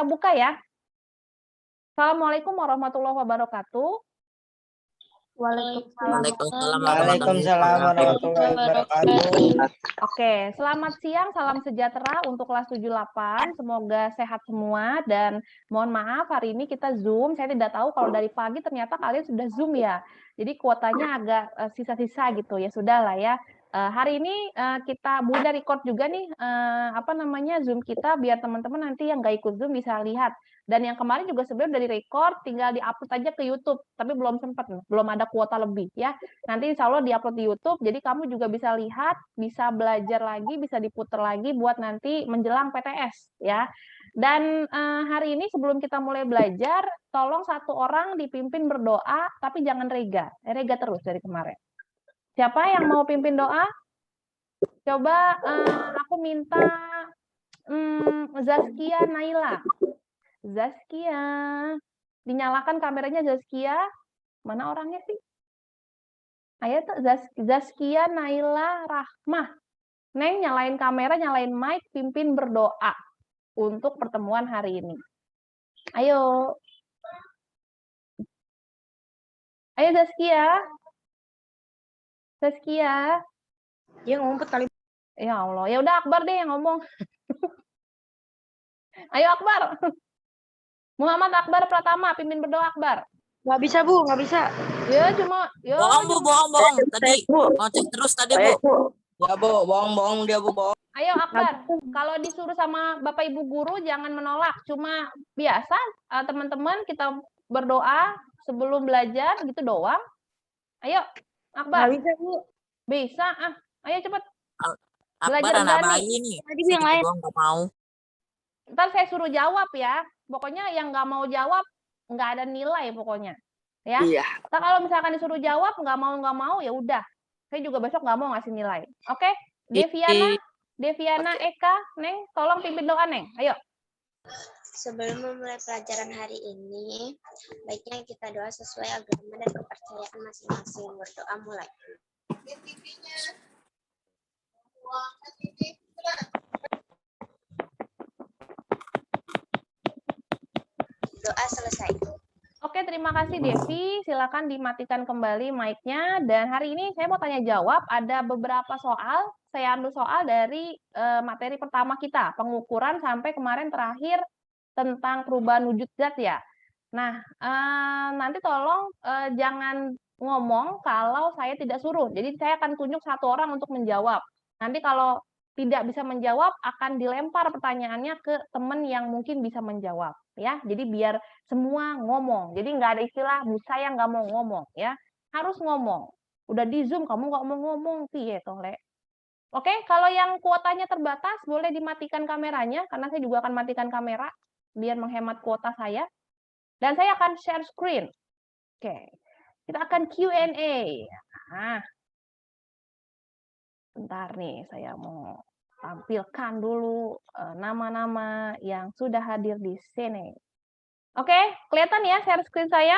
kita buka ya. Assalamualaikum warahmatullahi wabarakatuh. Waalaikumsalam warahmatullahi wabarakatuh. Oke, selamat siang, salam sejahtera untuk kelas 78. Semoga sehat semua dan mohon maaf hari ini kita Zoom. Saya tidak tahu kalau dari pagi ternyata kalian sudah Zoom ya. Jadi kuotanya agak sisa-sisa gitu ya. Sudahlah ya. Hari ini kita Bunda record juga nih Zoom kita biar teman-teman nanti yang nggak ikut Zoom bisa lihat. Dan yang kemarin juga sebenarnya dari record, tinggal di-upload aja ke YouTube, tapi belum sempat, belum ada kuota lebih ya. Nanti insya Allah di-upload di YouTube, jadi kamu juga bisa lihat, bisa belajar lagi, bisa diputar lagi buat nanti menjelang PTS ya. Dan hari ini sebelum kita mulai belajar, tolong satu orang dipimpin berdoa, tapi jangan rega, rega terus dari kemarin. Siapa yang mau pimpin doa? Coba aku minta Zaskia Naila. Zaskia, dinyalakan kameranya Zaskia. Mana orangnya sih? Ayo tuh Zaskia Naila Rahmah. Neng, nyalain kamera, nyalain mic, pimpin berdoa untuk pertemuan hari ini. Ayo. Ayo Zaskia. Zaskia. Dia ngumpet kali. Ya Allah, ya udah Akbar deh yang ngomong. Ayo Akbar. Muhammad Akbar Pratama, pimpin berdoa Akbar. Nggak bisa, Bu, nggak bisa. Ya cuma bohong Bu, bohong tadi ngocek terus tadi Bu. Ya Bu, bohong dia Bu, bohong. Ayo Akbar, kalau disuruh sama Bapak Ibu guru jangan menolak, cuma biasa teman-teman kita berdoa sebelum belajar gitu doang. Ayo Akbar. Nggak bisa, Bu. Bisa ayo cepet. Akbar anak bayi nih. Tadi yang lain nggak mau. Ntar saya suruh jawab ya. Pokoknya yang nggak mau jawab nggak ada nilai pokoknya. Ya. Iya. Ntar kalau misalkan disuruh jawab nggak mau ya udah. Saya juga besok nggak mau ngasih nilai. Oke? Deviana Eka, Neng, tolong pimpin doa Neng. Ayo. Sebelum memulai pelajaran hari ini, baiknya kita doa sesuai agama dan kepercayaan masing-masing. Berdoa mulai. Doa selesai. Oke, terima kasih Devi. Silakan dimatikan kembali mic-nya. Dan hari ini saya mau tanya jawab. Ada beberapa soal. Saya ambil soal dari materi pertama kita, pengukuran sampai kemarin terakhir tentang perubahan wujud zat ya. Nah, nanti tolong jangan ngomong kalau saya tidak suruh. Jadi saya akan tunjuk satu orang untuk menjawab. Nanti kalau tidak bisa menjawab akan dilempar pertanyaannya ke teman yang mungkin bisa menjawab ya. Jadi biar semua ngomong. Jadi nggak ada istilah saya nggak mau ngomong ya. Harus ngomong. Udah di Zoom kamu nggak mau ngomong piye toh Le. Oke, kalau yang kuotanya terbatas boleh dimatikan kameranya karena saya juga akan matikan kamera biar menghemat kuota saya. Dan saya akan share screen. Oke. Kita akan Q&A. Nah, bentar nih, saya mau tampilkan dulu nama-nama yang sudah hadir di sini. Oke, kelihatan ya share screen saya?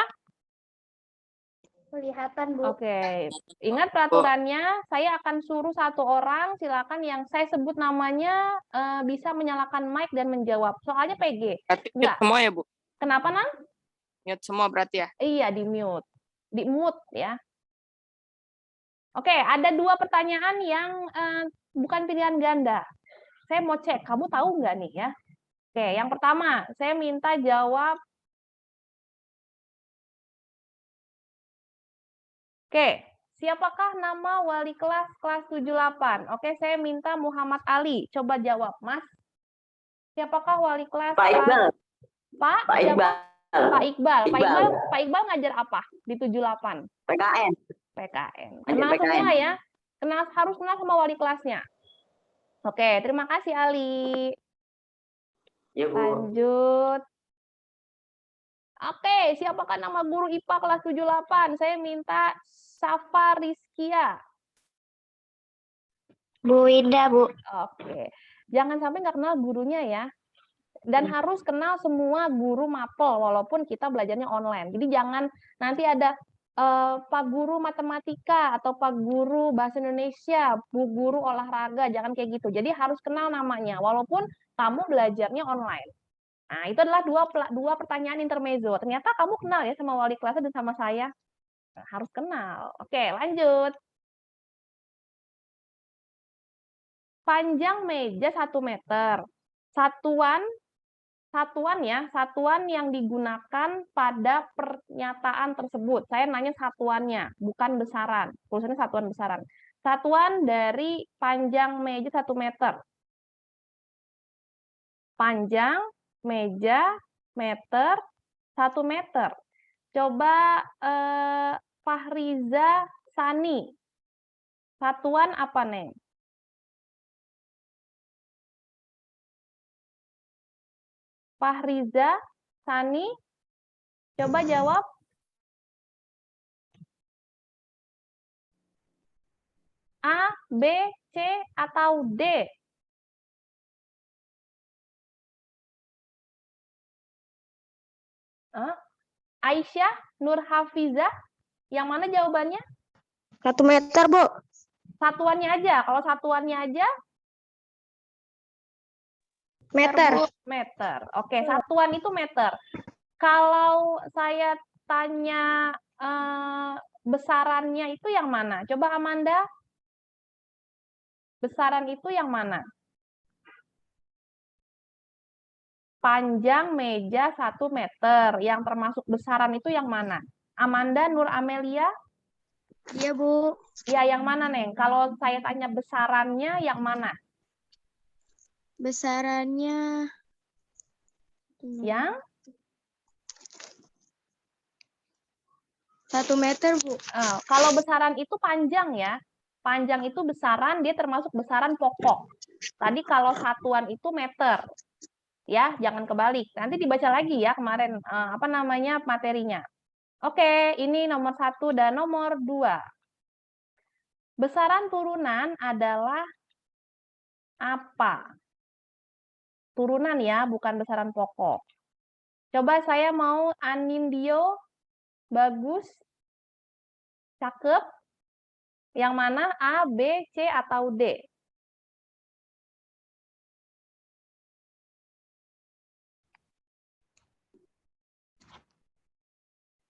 Kelihatan, Bu. Oke, ingat peraturannya, saya akan suruh satu orang, silakan yang saya sebut namanya bisa menyalakan mic dan menjawab. Soalnya PG. Enggak. Semua ya, Bu? Kenapa, Nang? Mute semua berarti ya? Iya, di mute. Di mute ya. Oke, ada dua pertanyaan yang bukan pilihan ganda. Saya mau cek, kamu tahu nggak nih ya? Oke, yang pertama, saya minta jawab. Oke, siapakah nama wali kelas 78? Oke, saya minta Muhammad Ali. Coba jawab, Mas. Siapakah wali kelas? Pak Iqbal. Pak Iqbal. Pak Iqbal. Pak Iqbal ngajar apa di 78? PKN. Kenal semua ya. Harus kenal sama wali kelasnya. Oke, terima kasih Ali. Ya, Bu. Lanjut. Oke, siapakah nama guru IPA kelas 78? Saya minta Safa Rizkia. Bu Ida, Bu. Oke. Jangan sampai nggak kenal gurunya ya. Dan harus kenal semua guru mapel walaupun kita belajarnya online. Jadi jangan nanti ada Pak Guru Matematika atau Pak Guru Bahasa Indonesia, Bu Guru Olahraga, jangan kayak gitu. Jadi harus kenal namanya walaupun kamu belajarnya online. Nah, itu adalah dua pertanyaan intermezzo. Ternyata kamu kenal ya sama wali kelasnya dan sama saya. Nah, harus kenal. Oke, lanjut. Panjang meja 1 meter. Satuan yang digunakan pada pernyataan tersebut. Saya nanya satuannya, bukan besaran. Tulisannya satuan besaran. Satuan dari panjang meja 1 meter. Panjang meja meter 1 meter. Coba Fahriza Sani. Satuan apa, Neng? Fahriza Sani, coba jawab. A, B, C, atau D? Aisyah Nur Hafizah, yang mana jawabannya? 1 meter, Bu. Satuannya aja. Kalau satuannya aja? Meter. Meter. Oke, satuan itu meter. Kalau saya tanya besarannya itu yang mana? Coba Amanda. Besaran itu yang mana? Panjang meja 1 meter. Yang termasuk besaran itu yang mana? Amanda Nur Amelia? Iya, Bu. Ya, yang mana, Neng? Kalau saya tanya besarannya yang mana? Besarannya Yang? 1 meter, Bu. Kalau besaran itu panjang ya. Panjang itu besaran, dia termasuk besaran pokok. Tadi kalau satuan itu meter. Ya, jangan kebalik. Nanti dibaca lagi ya kemarin materinya. Oke, ini nomor 1 dan nomor 2. Besaran turunan adalah apa? Turunan ya, bukan besaran pokok. Coba saya mau Anindio, bagus, cakep. Yang mana? A, B, C, atau D?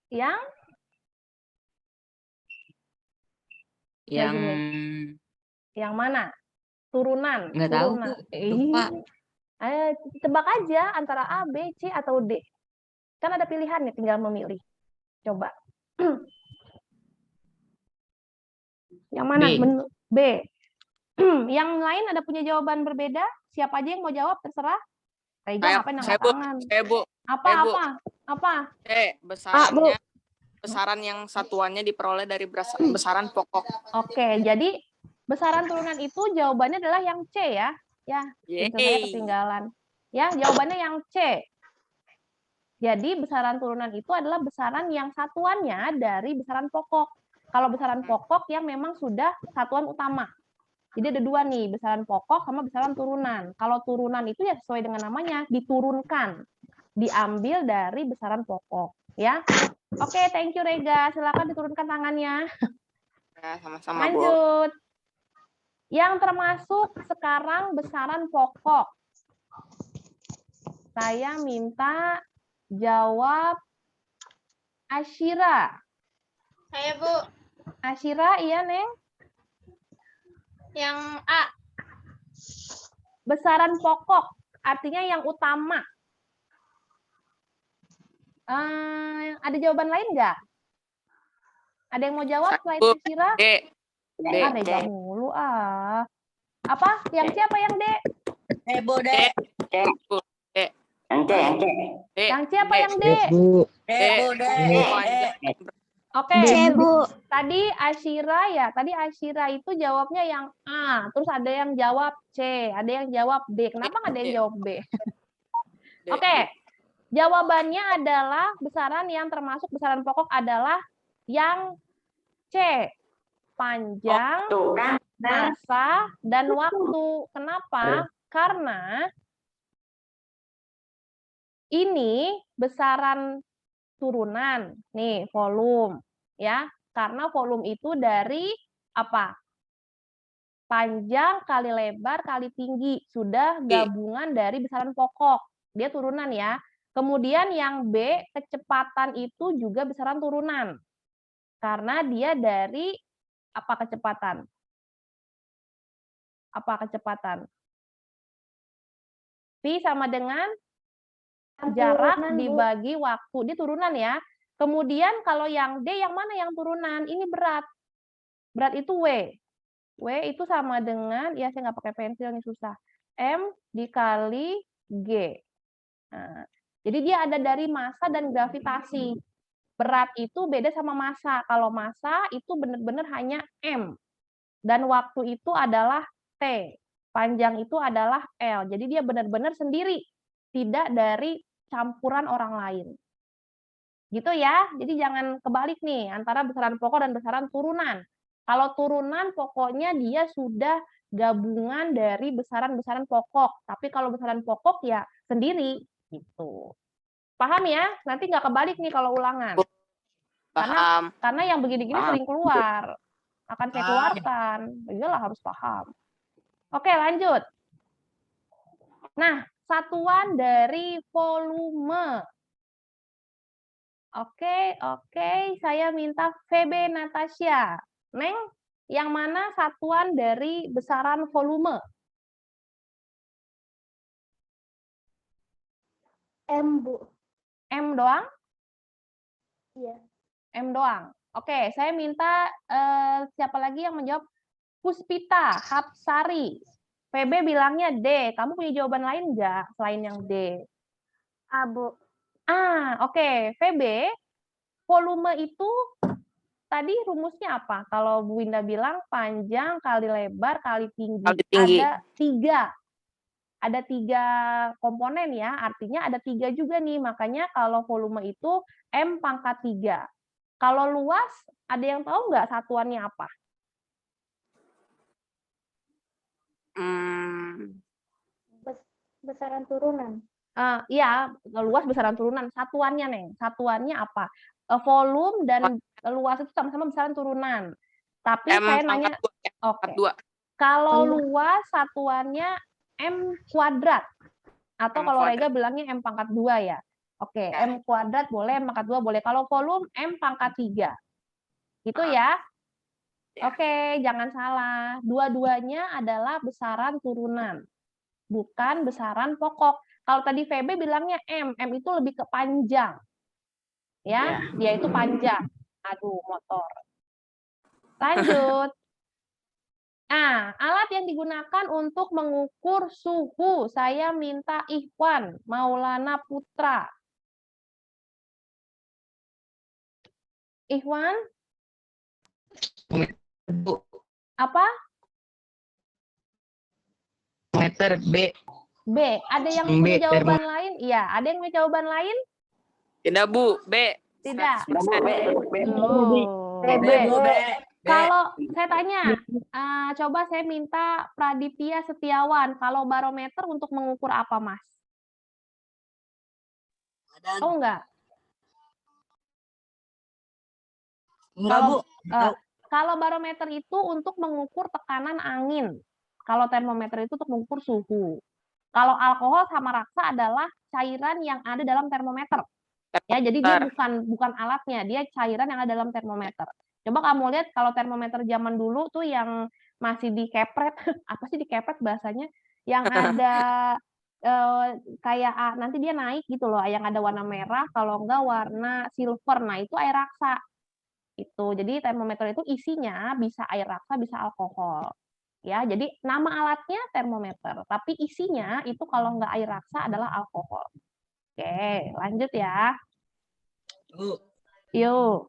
Yang mana? Turunan. Nggak tahu, Bu. Lupa. Tebak aja antara A, B, C, atau D. Kan ada pilihan nih, tinggal memilih. Coba. Yang mana? B. Yang lain ada punya jawaban berbeda? Siapa aja yang mau jawab? Terserah. Rega, ngapain angkat tangan? Bu. Apa? Besaran yang satuannya diperoleh dari besaran pokok. Oke, jadi besaran turunan itu jawabannya adalah yang C ya. Ya, saya ketinggalan. Ya, jawabannya yang C. Jadi besaran turunan itu adalah besaran yang satuannya dari besaran pokok. Kalau besaran pokok yang memang sudah satuan utama. Jadi ada 2 nih, besaran pokok sama besaran turunan. Kalau turunan itu ya sesuai dengan namanya, diturunkan. Diambil dari besaran pokok. Ya. Oke, thank you Rega. Silakan diturunkan tangannya. Ya, sama-sama, Bu. Lanjut. Yang termasuk sekarang besaran pokok. Saya minta jawab Asyira. Saya, Bu. Asyira, iya, Neng? Yang A. Besaran pokok, artinya yang utama. Ada jawaban lain nggak? Ada yang mau jawab selain Asyira? D. Rega mulu Apa? Yang C apa yang D? Bu, D. Yang C apa yang D? Oke. Tadi Asyira itu jawabnya yang A, terus ada yang jawab C, ada yang jawab D. Kenapa nggak ada yang jawab B? Oke. Jawabannya adalah besaran yang termasuk besaran pokok adalah yang C. Panjang, masa, dan waktu. Kenapa? Karena ini besaran turunan. Nih, volume. Ya, karena volume itu dari apa? Panjang kali lebar kali tinggi. Sudah gabungan dari besaran pokok. dia turunan ya. Kemudian yang B, kecepatan itu juga besaran turunan. Karena dia dari apa kecepatan? Apa kecepatan? V sama dengan jarak dibagi waktu. Dia turunan ya. Kemudian kalau yang D, yang mana yang turunan? Ini berat. Berat itu W. W itu sama dengan, ya saya nggak pakai pensil, ini susah. M dikali G. Nah, jadi dia ada dari massa dan gravitasi. Berat itu beda sama massa. Kalau massa itu benar-benar hanya M. Dan waktu itu adalah T. Panjang itu adalah L. Jadi dia benar-benar sendiri. Tidak dari campuran orang lain. Gitu ya. Jadi jangan kebalik nih antara besaran pokok dan besaran turunan. Kalau turunan pokoknya dia sudah gabungan dari besaran-besaran pokok. Tapi kalau besaran pokok ya sendiri. Gitu. Paham ya? Nanti nggak kebalik nih kalau ulangan. Paham. Karena yang begini-gini sering keluar. Akan saya keluarkan. Iyalah harus paham. Oke, lanjut. Nah, satuan dari volume. Oke. Saya minta VB Natasha. Neng, yang mana satuan dari besaran volume? M, Bu. M doang? Iya. M doang. Oke, saya minta siapa lagi yang menjawab? Puspita Hapsari. PB bilangnya D. Kamu punya jawaban lain nggak selain yang D? A, Bu. Oke. VB, volume itu tadi rumusnya apa? Kalau Bu Winda bilang panjang kali lebar kali tinggi. Kali tinggi. Ada tiga komponen ya, artinya ada 3 juga nih. Makanya kalau volume itu M pangkat 3. Kalau luas, ada yang tahu nggak satuannya apa? Besaran turunan. Iya, luas besaran turunan. Satuannya, Neng. Satuannya apa? Volume dan luas itu sama-sama besaran turunan. Tapi saya nanya, oke. Kalau luas satuannya M kuadrat. Atau kalau Rega bilangnya M pangkat 2 ya. Oke, M kuadrat boleh, M pangkat 2 boleh. Kalau volume M pangkat 3. Gitu ya. Oke, jangan salah. Dua-duanya adalah besaran turunan. Bukan besaran pokok. Kalau tadi VB bilangnya M itu lebih ke panjang. Ya, dia itu panjang. Aduh, motor. Lanjut. Nah, alat yang digunakan untuk mengukur suhu. Saya minta Ikhwan Maulana Putra. Ikhwan? Bu. Apa? Meter B. B. Ada yang punya jawaban lain? Iya, ada yang punya jawaban lain? Tidak, Bu. B. Tidak. B. B. Kalau saya tanya, coba saya minta Praditya Setiawan, kalau barometer untuk mengukur apa, Mas? Tahu nggak? Kalau barometer itu untuk mengukur tekanan angin. Kalau termometer itu untuk mengukur suhu. Kalau alkohol sama raksa adalah cairan yang ada dalam termometer. Ya, jadi dia bukan alatnya, dia cairan yang ada dalam termometer. Coba kamu lihat kalau termometer zaman dulu tuh yang masih dikepret, apa sih dikepret bahasanya? Yang ada kayak nanti dia naik gitu loh, yang ada warna merah, kalau enggak warna silver. Nah, itu air raksa. Itu. Jadi termometer itu isinya bisa air raksa, bisa alkohol. Ya, jadi nama alatnya termometer, tapi isinya itu kalau enggak air raksa adalah alkohol. Oke, lanjut ya. Yuk.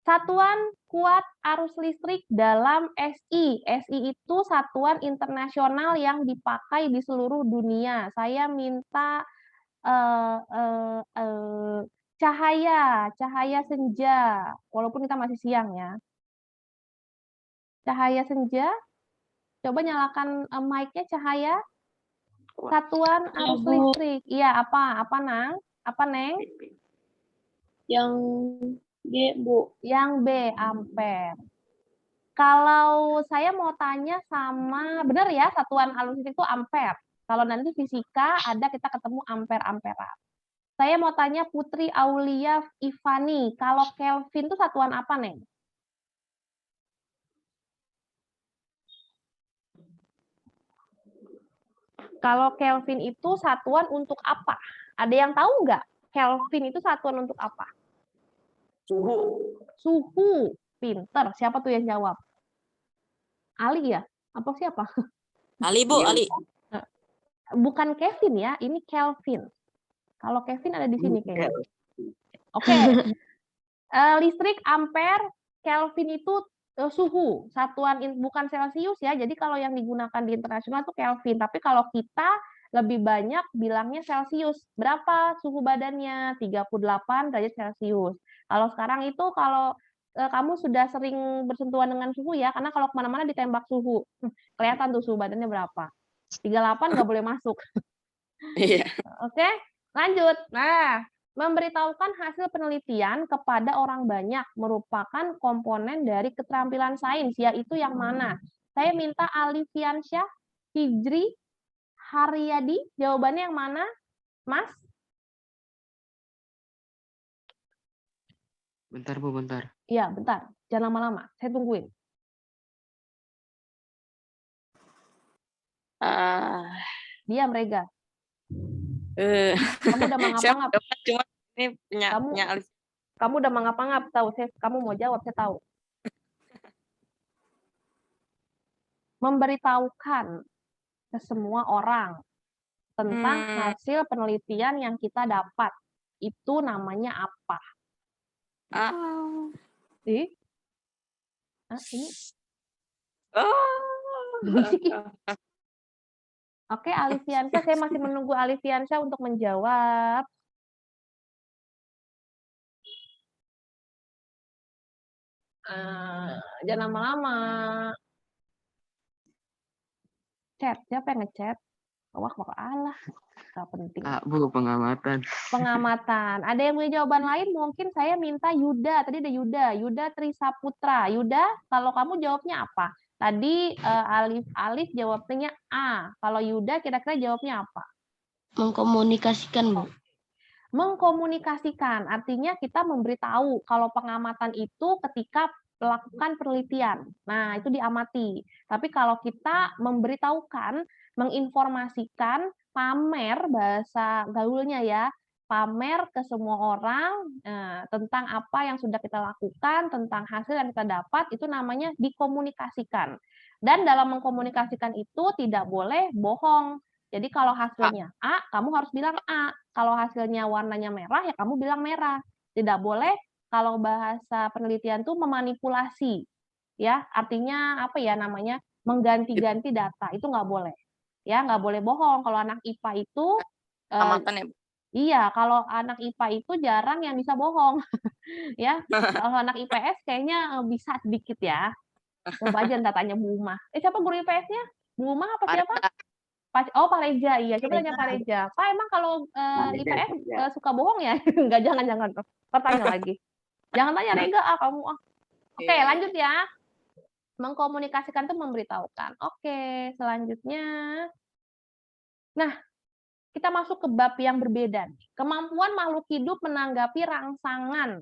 Satuan kuat arus listrik dalam SI. SI itu satuan internasional yang dipakai di seluruh dunia. Saya minta cahaya senja. Walaupun kita masih siang ya. Cahaya senja. Coba nyalakan mic-nya Cahaya. Satuan arus listrik. Iya, apa? Apa, Nang? Apa, Neng? Yang B, Bu. Yang B, ampere. Kalau saya mau tanya sama, benar ya, satuan arus listrik itu ampere. Kalau nanti fisika ada kita ketemu ampere-amperan. Saya mau tanya Putri Aulia Ivani, kalau Kelvin itu satuan apa, Neng? Kalau Kelvin itu satuan untuk apa? Ada yang tahu nggak? Kelvin itu satuan untuk apa? Suhu. Suhu. Pinter. Siapa tuh yang jawab? Ali ya? Apa siapa? Ali, Bu, Iya. Ali. Bukan Kevin ya, ini Kelvin. Kalau Kevin ada di sini kayaknya. Oke. Listrik, ampere, Kelvin itu suhu, satuan bukan Celcius ya. Jadi kalau yang digunakan di internasional itu Kelvin, tapi kalau kita lebih banyak bilangnya Celcius. Berapa suhu badannya? 38 derajat Celcius. Kalau sekarang itu kalau kamu sudah sering bersentuhan dengan suhu ya, karena kalau kemana-mana ditembak suhu, kelihatan tuh suhu badannya berapa. 38 nggak boleh masuk. Iya. Oke, lanjut. Nah, memberitahukan hasil penelitian kepada orang banyak merupakan komponen dari keterampilan sains, yaitu yang mana? Saya minta Alifiansyah, Hijri, Haryadi, jawabannya yang mana, Mas? Bentar, Bu, bentar. Iya, bentar. Jangan lama-lama, saya tungguin. Diam, Rega. Kamu udah Saya mangap-mangap. cuma ini punya Kamu- punya Alif. Kamu udah mangap-mangap, tahu. Kamu mau jawab, saya tahu. Memberitahukan ke semua orang tentang hasil penelitian yang kita dapat. Itu namanya apa? Ih? Ini berisik ih. Oke, Alifiansyah, saya masih menunggu Alifiansyah untuk menjawab. Jangan lama-lama. Chat, siapa yang ngechat? Wah, Allah, gak penting. Bu, pengamatan. Pengamatan. Ada yang punya jawaban lain? Mungkin saya minta Yuda. Tadi ada Yuda Trisaputra. Yuda, kalau kamu jawabnya apa? Tadi Alif jawabnya A. Kalau Yuda kira-kira jawabnya apa? Mengkomunikasikan, Bu. Mengkomunikasikan, artinya kita memberitahu kalau pengamatan itu ketika melakukan penelitian. Nah, itu diamati. Tapi kalau kita memberitahukan, menginformasikan, pamer bahasa gaulnya ya, pamer ke semua orang tentang apa yang sudah kita lakukan, tentang hasil yang kita dapat, itu namanya dikomunikasikan. Dan dalam mengkomunikasikan itu tidak boleh bohong. Jadi kalau hasilnya A, kamu harus bilang A. Kalau hasilnya warnanya merah, ya kamu bilang merah. Tidak boleh kalau bahasa penelitian itu memanipulasi. Ya, artinya apa ya namanya? Mengganti-ganti data. Itu nggak boleh. Ya, nggak boleh bohong. Kalau anak IPA itu Amatan ya. iya, kalau anak IPA itu jarang yang bisa bohong. Ya, kalau anak IPS kayaknya bisa sedikit ya. Coba aja tanya Bu Umah. Siapa guru IPS-nya? Bu Umah apa siapa? Oh, Pak Reja, iya. Coba tanya Pak Reja. Pak, emang kalau IPS suka bohong ya? Enggak, jangan. Pertanyaan lagi. Jangan tanya Rega, kamu. Oke, lanjut ya. Mengkomunikasikan itu memberitahukan. Oke, selanjutnya. Nah, kita masuk ke bab yang berbeda. Kemampuan makhluk hidup menanggapi rangsangan.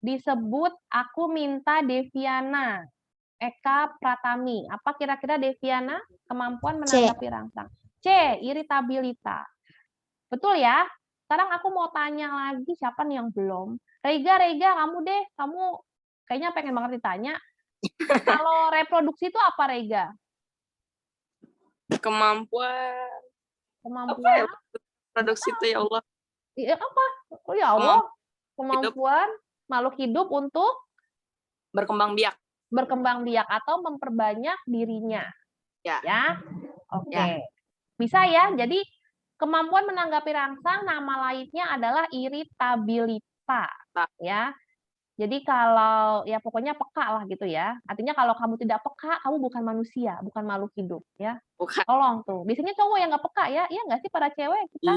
Disebut aku minta Deviana. Eka Pratami. Apa kira-kira Deviana? Kemampuan menanggapi rangsang. C. Iritabilitas. Betul ya? Sekarang aku mau tanya lagi siapa nih yang belum? Rega, kamu deh. Kamu kayaknya pengen banget ditanya. Kalau reproduksi itu apa, Rega? Kemampuan Kemampuan produksi itu ya Allah. Iya apa? Oh ya Allah. Kemampuan makhluk hidup untuk Berkembang biak. berkembang biak atau memperbanyak dirinya. Ya. Oke. Ya. Bisa ya. Jadi kemampuan menanggapi rangsang nama lainnya adalah iritabilitas, ya. Jadi kalau ya pokoknya peka lah gitu ya. Artinya kalau kamu tidak peka, kamu bukan manusia, bukan makhluk hidup ya. Bukan. Tolong tuh. Biasanya cowok yang nggak peka ya. Iya nggak sih para cewek kita?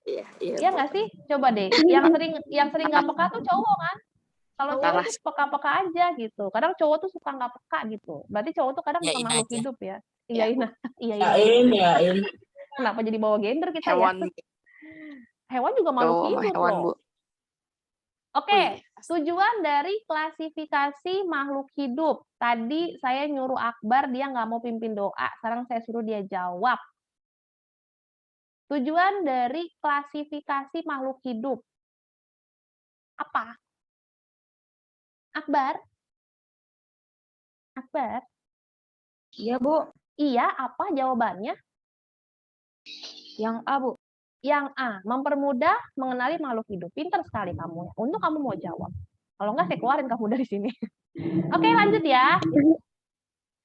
Iya. Iya nggak sih? Coba deh. Yang sering nggak peka tuh cowok kan? Kalau cewek tuh peka-peka aja gitu. Kadang cowok tuh suka nggak peka gitu. Berarti cowok tuh kadang bukan makhluk hidup ya. Iyain. Iyain. Yain. Kenapa jadi bawa gender kita ya? Hewan. Hewan juga makhluk Cowok sama hidup hewan, loh. Bu. Oke, Oh, iya. tujuan dari klasifikasi makhluk hidup. Tadi saya nyuruh Akbar, dia nggak mau pimpin doa. Sekarang saya suruh dia jawab. Tujuan dari klasifikasi makhluk hidup. Apa? Akbar? Akbar? Iya, Bu. Iya, apa jawabannya? Yang A, Bu. Yang A, mempermudah mengenali makhluk hidup. Pinter sekali kamu. Untuk kamu mau jawab. Kalau nggak, saya keluarin kamu dari sini. Oke, lanjut ya.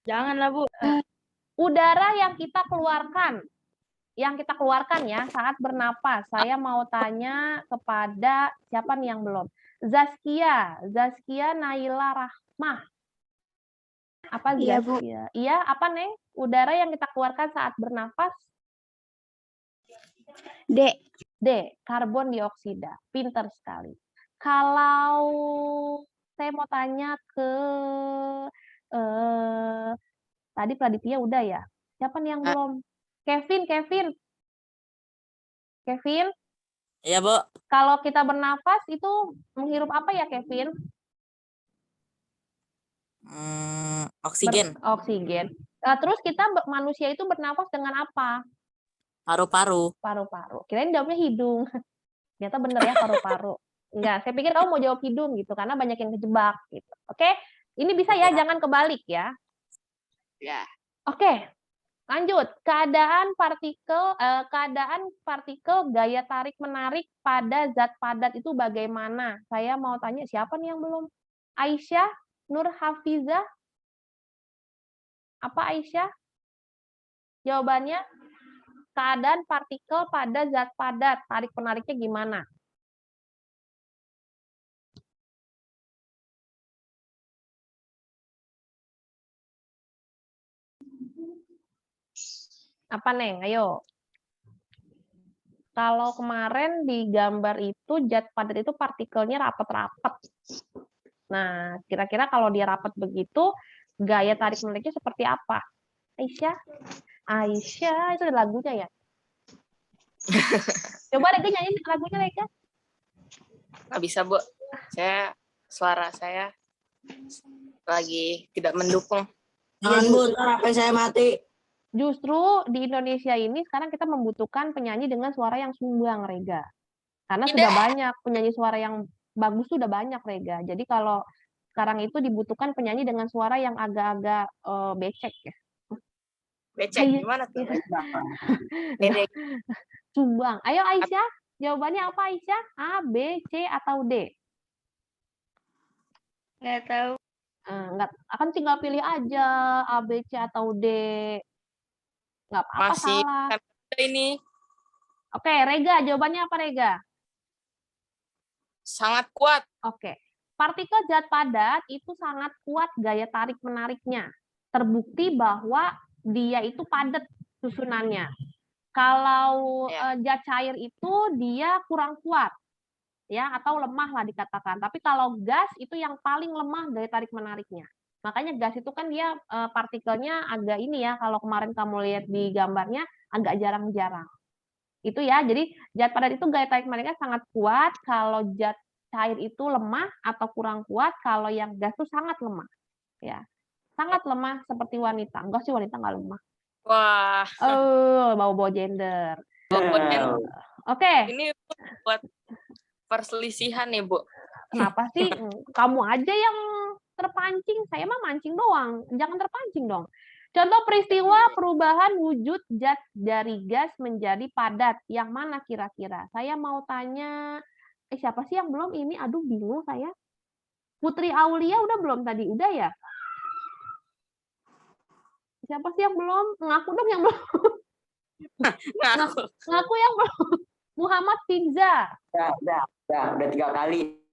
Janganlah, Bu. Udara yang kita keluarkan. Yang kita keluarkan ya saat bernapas. Saya mau tanya kepada siapa nih yang belum? Zaskia Naila Rahmah. Apa Iya, Bu. Zaskia? Iya, apa Neng? Udara yang kita keluarkan saat bernapas? D, karbon dioksida. Pinter sekali. Kalau saya mau tanya ke tadi Praditya udah ya. Siapa nih yang belum? Kevin. Iya, Bu. Kalau kita bernafas itu menghirup apa ya, Kevin? Oksigen. Oksigen. Terus kita manusia itu bernafas dengan apa? Paru-paru. Paru-paru. Kirain jawabnya hidung. Ternyata bener ya paru-paru. Enggak, saya pikir kamu mau jawab hidung gitu karena banyak yang kejebak gitu. Oke, ini bisa ya, jangan kebalik ya. Ya. Oke, lanjut. Keadaan partikel gaya tarik menarik pada zat padat itu bagaimana? Saya mau tanya siapa nih yang belum? Aisyah Nur Hafizah. Apa Aisyah? Jawabannya keadaan partikel pada zat padat, tarik penariknya gimana? Apa Neng? Ayo. Kalau kemarin di gambar itu zat padat itu partikelnya rapat-rapat. Nah, kira-kira kalau dia rapat begitu, gaya tarik menariknya seperti apa? Aisyah, itu ada lagunya ya? Coba Rega nyanyi lagunya, Rega. Nggak bisa, Bu. Suara saya lagi tidak mendukung. Jangan, Bu, ntar HP saya mati. Justru di Indonesia ini sekarang kita membutuhkan penyanyi dengan suara yang sumbang, Rega. Karena sudah banyak penyanyi suara yang bagus, sudah banyak, Rega. Jadi kalau sekarang itu dibutuhkan penyanyi dengan suara yang agak-agak becek ya. Becek gimana tuh? Ini Sumbang. Ayo Aisyah, jawabannya apa Aisyah? A, B, C, atau D? Nggak tahu. Nggak, akan tinggal pilih aja A, B, C, atau D. Nggak apa-apa masih salah. ini Oke, Rega, jawabannya apa Rega? sangat kuat. Oke. Partikel zat padat itu sangat kuat gaya tarik menariknya. Terbukti bahwa dia itu padat susunannya. Kalau zat cair itu dia kurang kuat. Ya, atau lemah lah dikatakan. Tapi kalau gas itu yang paling lemah gaya tarik menariknya. Makanya gas itu kan dia partikelnya agak ini ya, kalau kemarin kamu lihat di gambarnya agak jarang-jarang. Itu ya, jadi zat padat itu gaya tarik menariknya sangat kuat, kalau zat cair itu lemah atau kurang kuat, kalau yang gas itu sangat lemah. Ya. Sangat lemah seperti wanita. Enggak sih, wanita enggak lemah. Wah. Bawa-bawa gender. Oke. Ini buat perselisihan nih, Bu. Kenapa sih? Kamu aja yang terpancing, saya mah mancing doang. Jangan terpancing dong. Contoh peristiwa perubahan wujud zat dari gas menjadi padat. Yang mana kira-kira? Saya mau tanya, siapa sih yang belum ini? Aduh, bingung saya. Putri Aulia udah belum tadi? Udah ya? Siapa sih yang belum? Ngaku dong yang belum. Ngaku yang belum. Muhammad Finza. Udah 3 kali.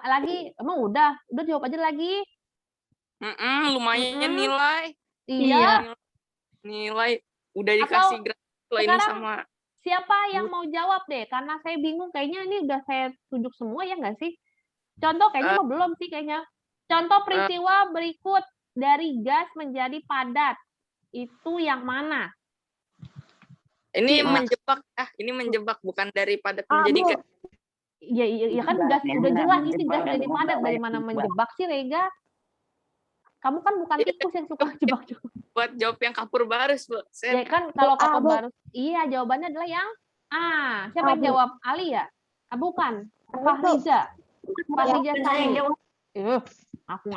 Lagi, emang udah jawab aja lagi. Lumayan nilai. Iya. Nilai udah dikasih gratis loh ini sama. Siapa yang mau jawab deh? Karena saya bingung, kayaknya ini udah saya tunjuk semua ya nggak sih? Contoh kayaknya belum sih kayaknya. Contoh peristiwa berikut dari gas menjadi padat. itu yang mana? Ini menjebak, ini menjebak bukan dari padat menjadi Bu. Iya kan gas udah jelas ini gas jadi padat, dari mana menjebak sih Rega? Kamu kan bukan tikus yang suka jebak-jebak. buat jawab yang kapur barus, Bu. Ya kan kalau kapur barus, iya jawabannya adalah yang A. Siapa yang jawab? Ali ya? Bukan. Fahriza. Fahriza Sani. Aku.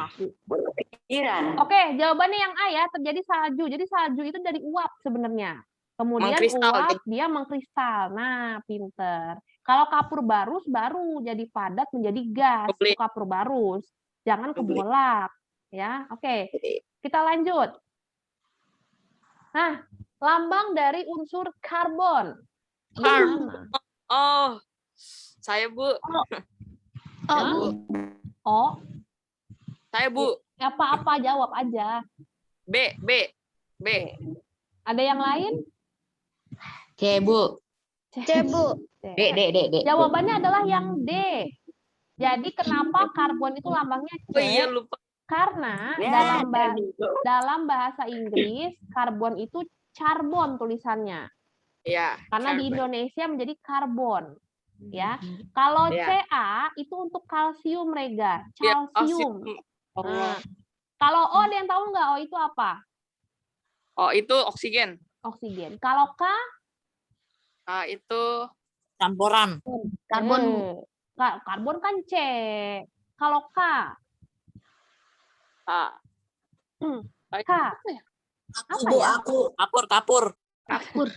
Oke, jawabannya yang A ya, terjadi salju. Jadi salju itu dari uap sebenarnya. Kemudian Mengkristal, uap dia mengkristal. Nah, pinter. Kalau kapur barus baru jadi padat menjadi gas. Itu kapur barus. Jangan kebolak. Ya, oke. Kita lanjut. Nah, lambang dari unsur karbon. Gimana? Oh, saya Bu. Oh, Saya Bu. apa-apa jawab aja. B. Ada yang lain? C, Bu. D. Jawabannya adalah yang D. Jadi kenapa karbon itu lambangnya C? Oh iya, lupa. Karena dalam bahasa Inggris karbon itu charbon tulisannya. Ya. Karena di Indonesia menjadi karbon. Ya. Kalau Ca itu untuk kalsium, Rega. Calcium. Nah, kalau O ada yang tahu nggak O itu apa? Oh, itu oksigen. Oksigen. Kalau K? Itu Campuran. Karbon. Karbon kan C. Kalau K? K. Apa ya? Kapur.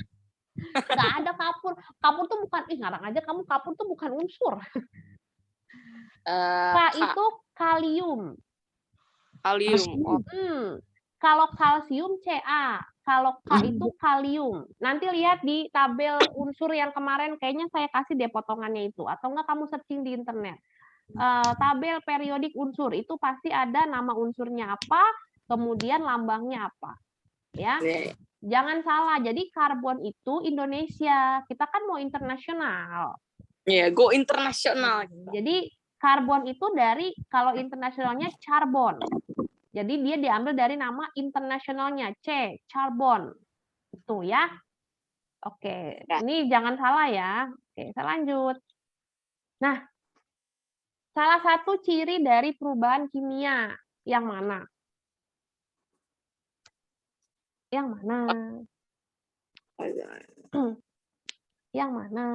Nggak ada kapur. Kapur tuh bukan, ngarang aja kamu, kapur tuh bukan unsur. K itu kalium. Kalau kalsium Ca. Kalau K itu kalium. Nanti lihat di tabel unsur yang kemarin, kayaknya saya kasih deh potongannya itu. Atau enggak kamu searching di internet. Tabel periodik unsur itu pasti ada nama unsurnya apa, kemudian lambangnya apa. Ya. Jangan salah. Jadi karbon itu Indonesia. Kita kan mau internasional. Iya, go internasional. Jadi karbon itu dari, kalau internasionalnya charbon. Jadi dia diambil dari nama internasionalnya, C, charbon. Itu ya. Oke, ini jangan salah ya. Oke, saya lanjut. Nah, salah satu ciri dari perubahan kimia yang mana? Yang mana? Yang mana?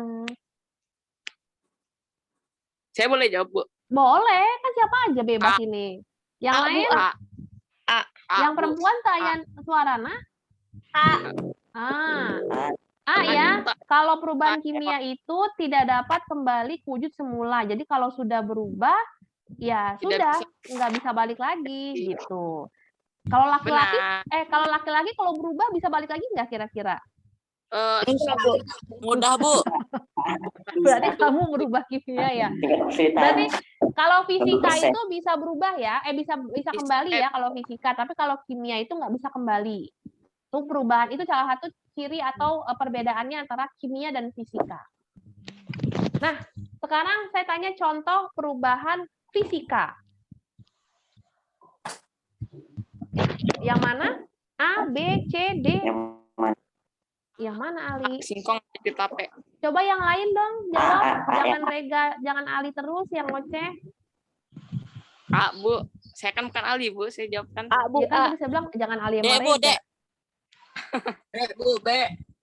Saya boleh jawab, Bu? Boleh, kan siapa aja bebas ini. Yang lain? Yang perempuan tanya suarana? A ya. Kalau perubahan kimia itu tidak dapat kembali ke wujud semula. Jadi kalau sudah berubah, ya sudah, nggak bisa balik lagi gitu. Kalau laki-laki, kalau berubah bisa balik lagi nggak kira-kira? Mudah, Bu. Berarti kamu berubah kimia ya. Berarti kalau fisika itu bisa berubah ya, bisa kembali ya kalau fisika. Tapi kalau kimia itu nggak bisa kembali. Itu perubahan, itu salah satu ciri atau perbedaannya antara kimia dan fisika. Nah, sekarang saya tanya contoh perubahan fisika. Yang mana? A, B, C, D. Yang mana, Ali? Singkong jadi tape. Coba yang lain dong, jawab. Jangan Rega, jangan Ali terus yang ngoceh. Bu. Saya kan bukan Ali, Bu. Saya jawabkan. Bu. Ya kan tadi saya bilang jangan Ali yang D, Bu, D. B.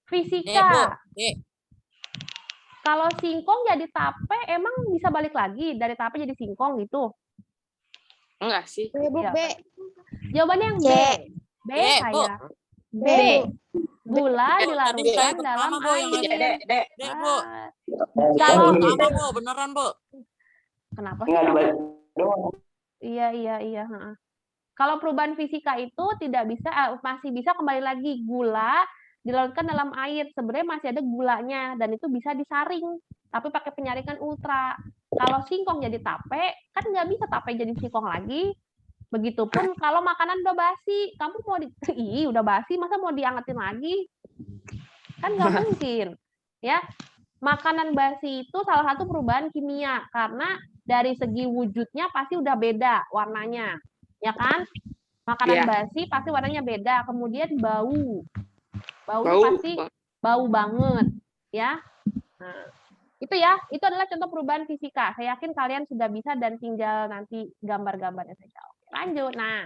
Fisika. D. Kalau singkong jadi tape, emang bisa balik lagi dari tape jadi singkong gitu? Enggak sih. Ya. Jawabannya yang B. B saya. B. Gula dilarutkan dalam air. D, Bu. Kalau Bu, beneran, Bu. kenapa sih? Iya. Kalau perubahan fisika itu tidak bisa, masih bisa kembali lagi, gula dilarutkan dalam air. Sebenarnya masih ada gulanya dan itu bisa disaring, tapi pakai penyaringan ultra. Kalau singkong jadi tape, kan nggak bisa tape jadi singkong lagi. Begitupun kalau makanan udah basi, kamu mau udah basi, masa mau diangetin lagi? Kan nggak mungkin. Ya, makanan basi itu salah satu perubahan kimia karena dari segi wujudnya pasti udah beda warnanya, ya kan? Makanan Iya. basi pasti warnanya beda. Kemudian bau. Bau Bau. pasti bau banget, ya. Nah, itu ya, itu adalah contoh perubahan fisika. Saya yakin kalian sudah bisa dan tinggal nanti gambar-gambarnya saja. Oke, lanjut. Nah,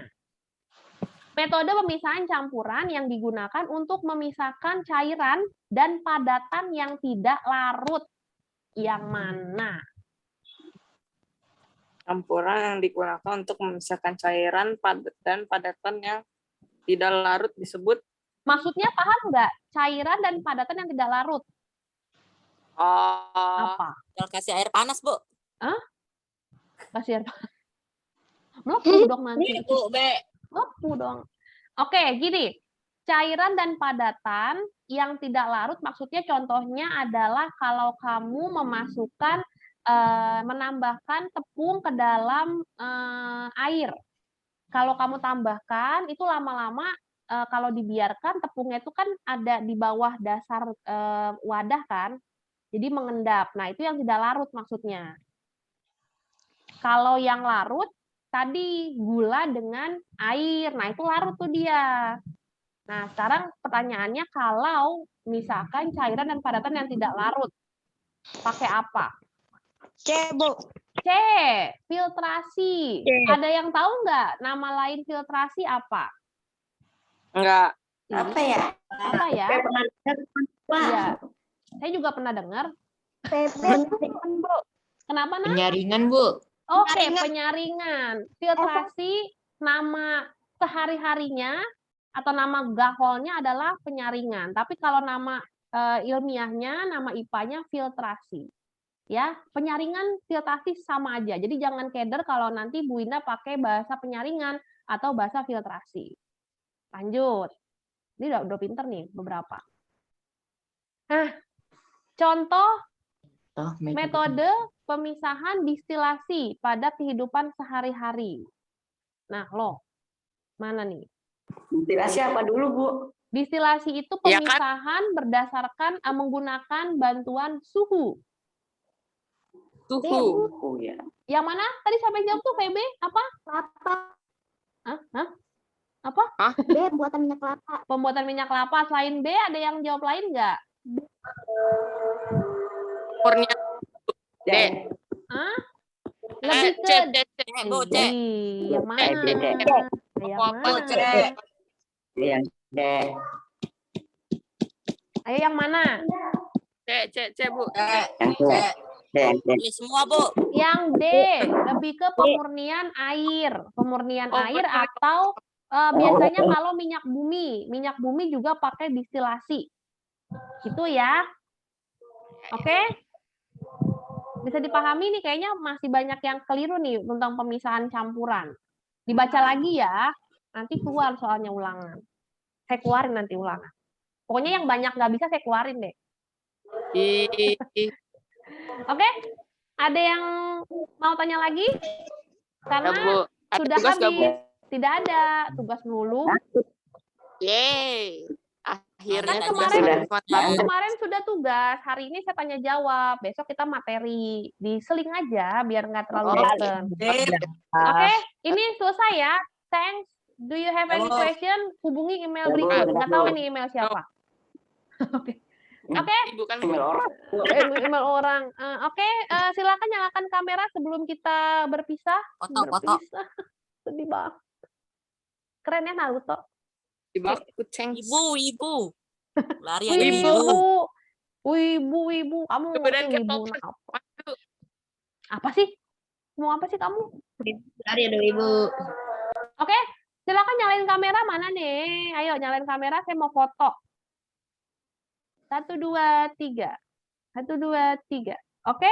metode pemisahan campuran yang digunakan untuk memisahkan cairan dan padatan yang tidak larut. Yang mana? Campuran yang digunakan untuk memisahkan cairan dan padatan yang tidak larut disebut Maksudnya paham nggak? Cairan dan padatan yang tidak larut. Apa? Tinggal kasih air panas, Bu. Kasih air panas. Melepuh dong nanti. Bu, B. Melepuh dong. Oke, gini. Cairan dan padatan yang tidak larut maksudnya contohnya adalah kalau kamu menambahkan tepung ke dalam air. Kalau kamu tambahkan itu lama-lama kalau dibiarkan tepungnya itu kan ada di bawah dasar wadah kan. Jadi mengendap. Nah, itu yang tidak larut maksudnya. Kalau yang larut tadi gula dengan air. Nah, itu larut tuh dia. Nah, sekarang pertanyaannya kalau misalkan cairan dan padatan yang tidak larut, pakai apa? C, Bu. C, filtrasi. Ada yang tahu nggak nama lain filtrasi apa? enggak. Apa ya? Apa ya? Saya pernah dengar. Iya. Saya juga pernah dengar. Kenapa, Nak? Penyaringan, Bu. Oke, penyaringan. Filtrasi nama sehari-harinya atau nama gaholnya adalah penyaringan. Tapi kalau nama ilmiahnya, nama IPA-nya filtrasi. Ya, penyaringan filtrasi sama aja. Jadi jangan keder kalau nanti Bu Ina pakai bahasa penyaringan atau bahasa filtrasi. Lanjut. Ini udah pinter nih beberapa. Nah, contoh metode pemisahan distilasi pada kehidupan sehari-hari. Nah, mana nih? Distilasi apa dulu, Bu? Distilasi itu Ya kan? pemisahan berdasarkan menggunakan bantuan suhu. Suhu. Oh ya. Yang mana? Tadi siapa yang jawab tuh, PB? Apa? Kelapa. Hah? Apa? B, buatan minyak kelapa. Pembuatan minyak kelapa. Selain B, ada yang jawab lain nggak? Murnian. D. Hah? Lebih C, ke... C, Bu, C. Ih, yang mana? C. Yang Apa, mana? C? Iya. D. Ayo yang mana? C, Bu. Yang C. D. Pilih semua, Bu. Yang D, lebih ke pemurnian air. Pemurnian air atau biasanya kalau minyak bumi juga pakai distilasi. Gitu ya. Oke? Bisa dipahami nih, kayaknya masih banyak yang keliru nih tentang pemisahan campuran. Dibaca lagi ya, nanti keluar soalnya ulangan. Saya keluarin nanti ulangan. Pokoknya yang banyak nggak bisa saya keluarin deh. Oke? Ada yang mau tanya lagi? Karena Bu. Ada sudah tugas nggak, Bu? habis. Tidak ada tugas dulu. Yeay. Akhirnya Kan tugas kemarin- bermanfaat. Kemarin sudah tugas, hari ini saya tanya jawab. Besok kita materi. Diseling aja biar nggak terlalu bosan. Oke, ini selesai ya. Thanks. Do you have any question? Hubungi email berikut. Nggak tahu ini email siapa. Oke. Oke, Bukan Email orang. email orang. Oke, silakan nyalakan kamera sebelum kita berpisah. Foto. Berpisah. Sedih banget. Keren ya Naruto. di bawah kucing. Ibu. Lari aja Wibu. Ibu. Wibu. Kamu Kemudian ngerti wibu K-pop. apa? Apa sih? Mau apa sih kamu? Lari ada Ibu. Oke, silakan nyalain kamera mana nih? Ayo nyalain kamera, saya mau foto. 1, 2, 3. 1, 2, 3. Oke,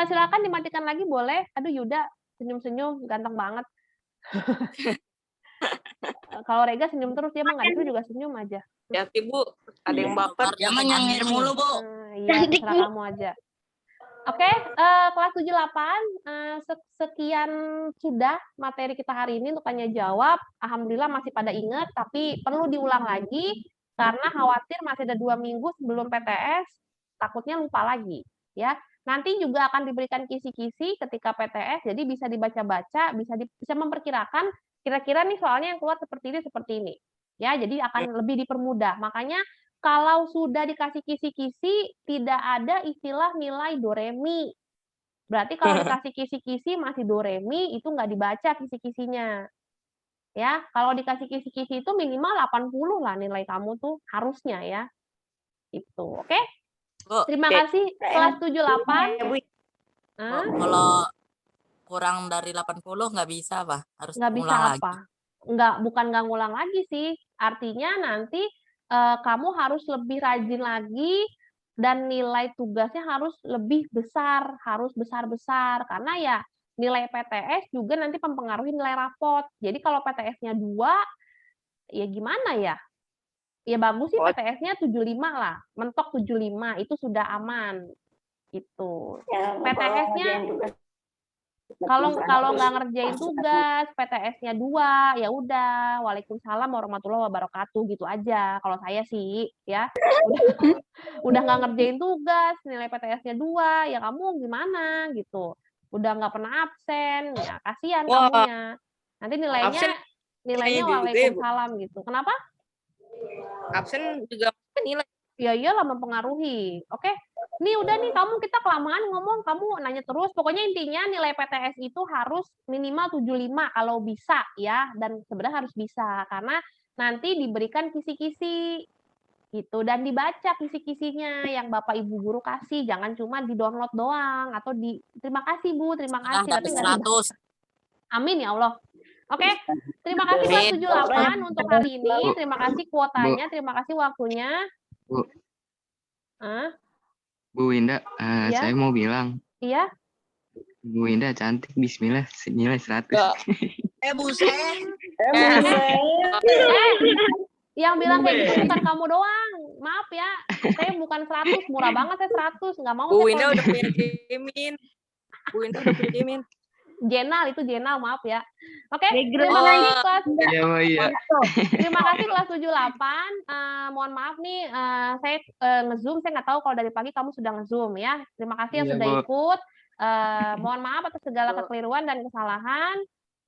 silakan dimatikan lagi boleh. Aduh Yuda senyum-senyum, ganteng banget. Kalau Rega senyum terus, dia mah nggak disuruh juga senyum aja. Hati, Bu. Ada yang baper. Jangan nyengir mulu, Bu. Iya, terserah kamu aja. Oke, kelas 78, sekian sudah materi kita hari ini untuk tanya jawab. Alhamdulillah masih pada ingat, tapi perlu diulang lagi karena khawatir masih ada 2 minggu sebelum PTS, takutnya lupa lagi. Ya, nanti juga akan diberikan kisi-kisi ketika PTS, jadi bisa dibaca-baca, bisa memperkirakan kira-kira nih soalnya yang keluar seperti ini. Ya, jadi akan lebih dipermudah. Makanya kalau sudah dikasih kisi-kisi, tidak ada istilah nilai do re mi. Berarti kalau dikasih kisi-kisi masih do re mi, itu nggak dibaca kisi-kisinya. Ya, kalau dikasih kisi-kisi itu minimal 80 lah nilai kamu tuh harusnya ya. Itu, oke? Bu, Terima Oke. kasih kelas 78. Bu. Hah? kalau kurang dari 80 nggak bisa, Pak. Harus Nggak bisa ulang lagi. apa? Bukan nggak ngulang lagi sih. Artinya nanti kamu harus lebih rajin lagi dan nilai tugasnya harus lebih besar, harus besar-besar. Karena ya nilai PTS juga nanti mempengaruhi nilai rapot. Jadi kalau PTS-nya 2, ya gimana ya? Ya bagus sih Oh. PTS-nya 75 lah. Mentok 75, itu sudah aman. Itu. Ya, PTS-nya juga. kalau nggak ngerjain tugas, PTS-nya 2, ya udah, waalaikumsalam warahmatullahi wabarakatuh gitu aja. Kalau saya sih, ya. Udah nggak ngerjain tugas, nilai PTS-nya 2, ya kamu gimana gitu. Udah nggak pernah absen, ya kasihan Wah. kamunya. Nanti nilainya Absen nilainya juga, Bu. waalaikumsalam gitu. Kenapa? Absen juga nilai. Ya iyalah mempengaruhi. Oke. Nih udah nih kita kelamaan ngomong, kamu nanya terus. Pokoknya intinya nilai PTS itu harus minimal 75 kalau bisa ya, dan sebenarnya harus bisa karena nanti diberikan kisi-kisi gitu dan dibaca kisi-kisinya yang Bapak Ibu guru kasih, jangan cuma di-download doang atau terima kasih Bu, terima Nah, kasih dari tapi nggak 100. Amin ya Allah. Oke, terima kasih kelas 78 untuk hari ini. Terima kasih kuotanya, terima kasih waktunya. Bu. Ah, Bu Winda, Iya. saya mau bilang, iya. Bu Winda cantik, bismillah, nilai 100. Buset. Yang bilang kayak gitu bukan kamu doang. Maaf ya, saya bukan 100, murah banget saya 100, nggak mau Bu saya Winda kalau udah punya Jimin. Bu Winda udah punya Jimin. Jenal itu Jenal, maaf ya. Oke, Background. terima kasih kelas Iya, Bu, iya. terima kasih kelas 78. Mohon maaf nih, saya nge-zoom, saya nggak tahu kalau dari pagi kamu sudah nge-zoom ya. Terima kasih yang Iya, sudah Bu. ikut. Mohon maaf atas segala kekeliruan dan kesalahan.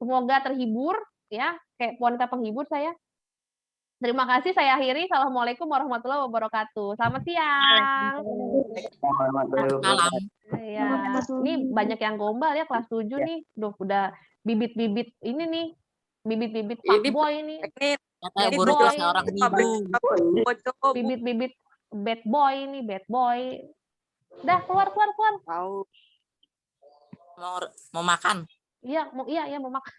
Semoga terhibur ya, kayak wanita penghibur saya. Terima kasih, saya akhiri. Assalamualaikum warahmatullahi wabarakatuh. Selamat siang. Malam. Ya, ini banyak yang gombal ya kelas 7 nih. Duh, udah bibit-bibit ini nih. Bibit-bibit Ini fuckboy ini. Teknik. Katanya Bad guru boy. seorang ibu. Bocok, Bu. Bibit-bibit bad boy ini, bad boy. Dah, keluar. Tahu. Mau makan. Iya, mau makan.